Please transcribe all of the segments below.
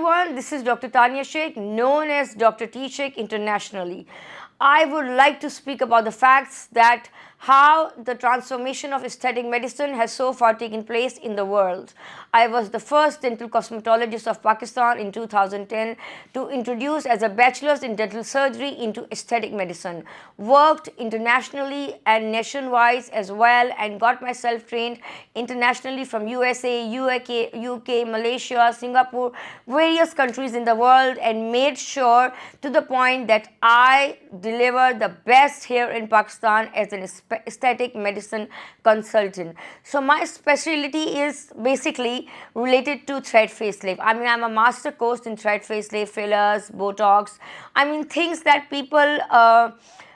everyone, this is Dr. Tanya Sheikh, known as Dr. T Sheikh internationally. I would like to speak about the facts that how the transformation of aesthetic medicine has so far taken place in the world. I was the first dental cosmetologist of Pakistan in 2010 to introduce as a bachelor's in dental surgery into aesthetic medicine. Worked internationally and nationwide as well, and got myself trained internationally from USA, UK, Malaysia, Singapore, various countries in the world, and made sure to the point that I deliver the best here in Pakistan as an aesthetic medicine consultant. So my specialty is basically related to thread facelift. I mean, I'm a master course in thread facelift, fillers, Botox. I mean, things that people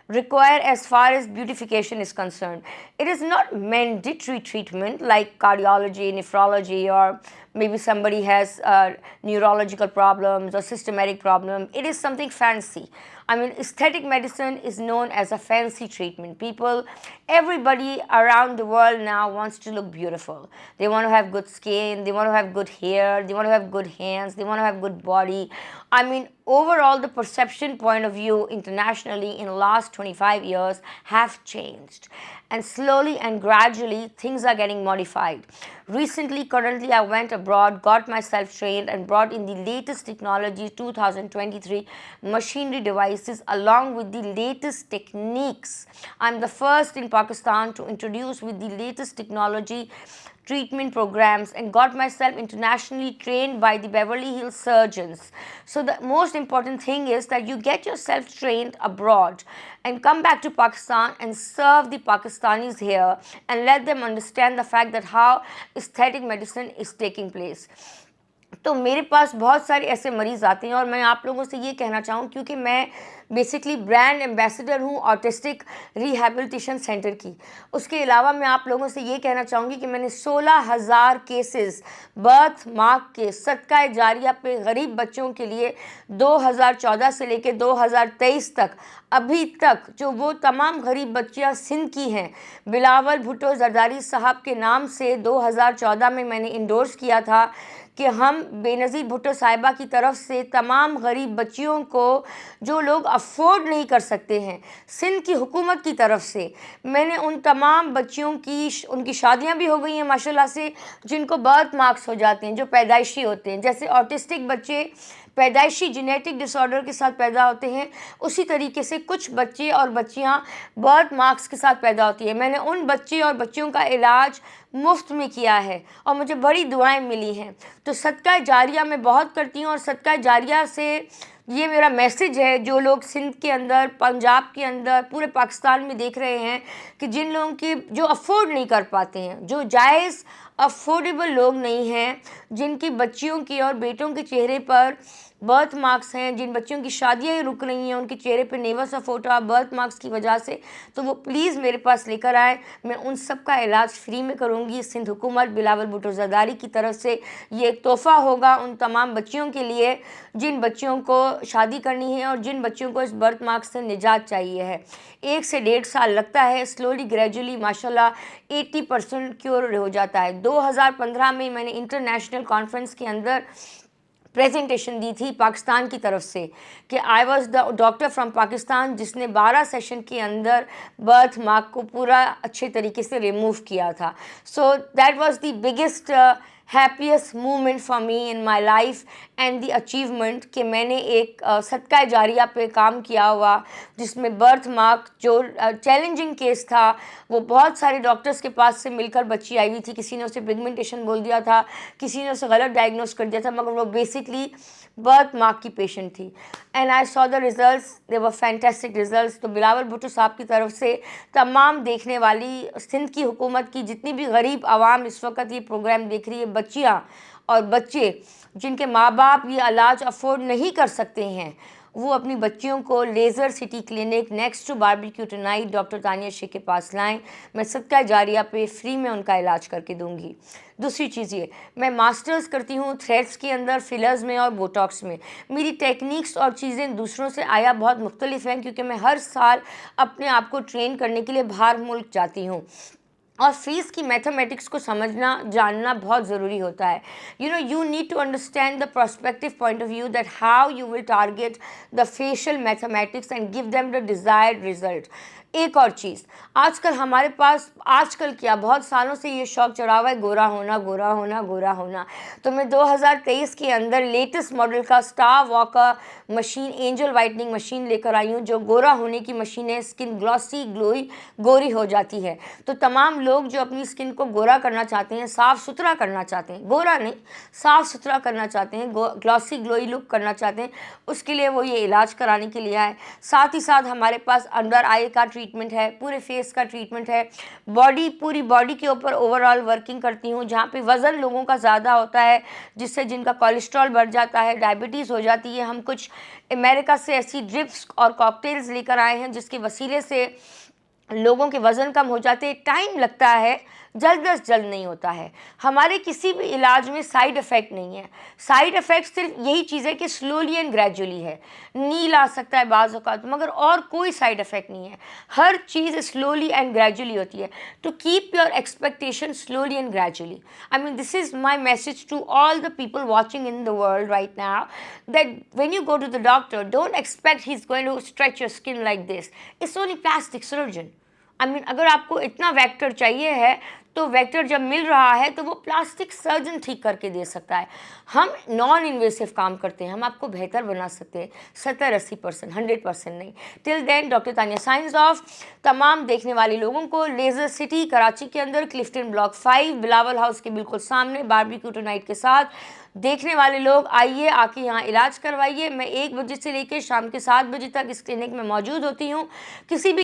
require as far as beautification is concerned. It is not mandatory treatment like cardiology, nephrology, or maybe somebody has neurological problems or systematic problems. It is something fancy. I mean, aesthetic medicine is known as a fancy treatment. Everybody around the world now wants to look beautiful. They want to have good skin, they want to have good hair, they want to have good hands, they want to have good body. I mean, overall, the perception point of view internationally in the last 25 years have changed. And slowly and gradually, things are getting modified. Currently, I went abroad, got myself trained, and brought in the latest technology, 2023 machinery devices, along with the latest techniques. I'm the first in Pakistan to introduce with the latest technology treatment programs, and got myself internationally trained by the Beverly Hills surgeons. So the most important thing is that you get yourself trained abroad and come back to Pakistan and serve the Pakistanis here and let them understand the fact that how aesthetic medicine is taking place. تو میرے پاس بہت سارے ایسے مریض آتے ہیں، اور میں آپ لوگوں سے یہ کہنا چاہوں کیونکہ میں بیسکلی برانڈ ایمبیسڈر ہوں آٹسٹک ریہیبلیٹیشن سینٹر کی. اس کے علاوہ میں آپ لوگوں سے یہ کہنا چاہوں گی کہ میں نے 16,000 کیسز برتھ مارک کے صدقہ جاریہ پہ غریب بچوں کے لیے 2014 سے لے کے 2023 تک ابھی تک جو وہ تمام غریب بچیاں سندھ کی ہیں، بلاول بھٹو زرداری صاحب کے نام سے 2014 میں نے انڈورس کیا تھا کہ ہم بے نظیر بھٹو صاحبہ کی طرف سے تمام غریب بچیوں کو جو لوگ افورڈ نہیں کر سکتے ہیں، سندھ کی حکومت کی طرف سے میں نے ان تمام بچیوں کی ان کی شادیاں بھی ہو گئی ہیں ماشاءاللہ سے، جن کو برتھ مارکس ہو جاتے ہیں جو پیدائشی ہوتے ہیں. جیسے آٹسٹک بچے پیدائشی جینیٹک ڈس آرڈر کے ساتھ پیدا ہوتے ہیں، اسی طریقے سے کچھ بچے اور بچیاں برتھ مارکس کے ساتھ پیدا ہوتی ہیں. میں نے ان بچے اور بچیوں کا علاج مفت میں کیا ہے اور مجھے بڑی دعائیں ملی ہیں. تو صدقہ جاریہ میں بہت کرتی ہوں، اور صدقہ جاریہ سے یہ میرا میسج ہے جو لوگ سندھ کے اندر، پنجاب کے اندر، پورے پاکستان میں دیکھ رہے ہیں کہ جن لوگوں کی جو افورڈ نہیں کر پاتے ہیں، جو جائز افورڈیبل لوگ نہیں ہیں، جن کی بچیوں کی اور بیٹوں کے چہرے پر برتھ مارکس ہیں، جن بچیوں کی شادیاں ہی رک رہی ہیں، ان کے چہرے پہ نیوا سا فوٹو برتھ مارکس کی وجہ سے، تو وہ پلیز میرے پاس لے کر آئے. میں ان سب کا علاج فری میں کروں گی. سندھ حکومت بلاول بھٹو زرداری کی طرف سے یہ ایک تحفہ ہوگا ان تمام بچیوں کے لیے جن بچیوں کو شادی کرنی ہے اور جن بچیوں کو اس برتھ مارکس سے نجات چاہیے ہے. 1 سے 1.5 سال لگتا ہے، سلولی گریجولی ماشاءاللہ 80% کیور ہو جاتا ہے. 2015 میں نے انٹرنیشنل کانفرنس کے اندر پریزنٹیشن دی تھی پاکستان کی طرف سے کہ I was the doctor from Pakistan جس نے 12 سیشن کے اندر برتھ مارک کو پورا اچھے طریقے سے ریموو کیا تھا. So that was the biggest happiest moment for me in my life and the achievement کہ میں نے ایک صدقہ جاریہ پہ کام کیا ہوا جس میں برتھ مارک جو چیلنجنگ کیس تھا، وہ بہت سارے ڈاکٹرز کے پاس سے مل کر بچی آئی ہوئی تھی. کسی نے اسے پگمنٹیشن بول دیا تھا، کسی نے اسے غلط ڈائگنوز کر دیا تھا، مگر وہ بیسکلی برتھ مارک کی پیشنٹ تھی. And I so the results, they were fantastic results. تو بلاول بھٹو صاحب کی طرف سے تمام دیکھنے والی سندھ کی حکومت کی جتنی بھی غریب عوام اس وقت یہ پروگرام دیکھ رہی ہے، بچیاں اور بچے جن کے ماں باپ یہ علاج افورڈ نہیں کر سکتے ہیں، وہ اپنی بچیوں کو laser city clinic next to barbecue tonight doctor Tania Sheikh کے پاس لائیں. میں صدقہ جاریہ پہ فری میں ان کا علاج کر کے دوں گی. دوسری چیز یہ، میں ماسٹرز کرتی ہوں تھریڈس کے اندر، فلرز میں اور بوٹاکس میں. میری ٹیکنیکس اور چیزیں دوسروں سے آیا بہت مختلف ہیں کیونکہ میں ہر سال اپنے آپ کو ٹرین کرنے کے لیے باہر ملک جاتی ہوں. اور فیس کی میتھمیٹکس کو سمجھنا جاننا بہت ضروری ہوتا ہے. You need to understand the perspective point of view that how you will target the facial mathematics and give them the desired result. ایک اور چیز، آج کل ہمارے پاس، آج کل کیا بہت سالوں سے یہ شوق چڑھا ہوا ہے گورا ہونا گورا ہونا گورا ہونا. تو میں 2023 کے اندر لیٹسٹ ماڈل کا star walker machine, angel whitening machine لے کر آئی ہوں، جو گورا ہونے کی مشین ہے. اسکن گلوسی گوری ہو جاتی ہے. تو تمام لوگ جو اپنی اسکن کو گورا کرنا چاہتے ہیں، صاف ستھرا کرنا چاہتے ہیں، گورا نہیں صاف ستھرا کرنا چاہتے ہیں، گلوسی گلوئی لک کرنا چاہتے ہیں، اس کے لیے وہ یہ علاج کرانے کے لیے آئے. ساتھ ہی ساتھ ہمارے پاس انڈر آئی کا ٹریٹمنٹ ہے، پورے فیس کا ٹریٹمنٹ ہے. پوری باڈی کے اوپر اوور آل ورکنگ کرتی ہوں. جہاں پہ وزن لوگوں کا زیادہ ہوتا ہے، جس سے جن کا کولیسٹرول بڑھ جاتا ہے، ڈائبٹیز ہو جاتی ہے، ہم کچھ امریکہ سے ایسی ڈرپس اور کاکٹیلز لے کر آئے ہیں جس کے وسیلے سے لوگوں کے وزن کم ہو جاتے ہیں. ٹائم لگتا ہے، جلد از جلد نہیں ہوتا ہے. ہمارے کسی بھی علاج میں سائیڈ افیکٹ نہیں ہے. سائیڈ افیکٹ صرف یہی چیز ہے کہ سلولی اینڈ گریجولی ہے، نیل آ سکتا ہے بعض اوقات، مگر اور کوئی سائیڈ افیکٹ نہیں ہے. ہر چیز سلولی اینڈ گریجولی ہوتی ہے. To keep your expectation slowly and gradually. This is my message to all the people watching in the world right now that when you go to the doctor don't expect he is going to stretch your skin like this. It's only plastic surgeon. اگر آپ کو اتنا vector چاہیے ہے تو vector جب مل رہا ہے تو وہ پلاسٹک سرجن ٹھیک کر کے دے سکتا ہے. ہم نان انویسو کام کرتے ہیں، ہم آپ کو بہتر بنا سکتے ہیں 70-80%، 100% نہیں. ٹل دین ڈاکٹر تانیہ سائنس آف تمام دیکھنے والے لوگوں کو لیزر سٹی کراچی کے اندر کلفٹن بلاک 5 بلاول ہاؤس کے بالکل سامنے باربیکیو ٹو نائٹ کے ساتھ. دیکھنے والے لوگ آئیے، آ کے یہاں علاج کروائیے. میں 1 بجے سے لے کے شام کے 7 بجے تک اس کلینک میں موجود ہوتی ہوں. کسی بھی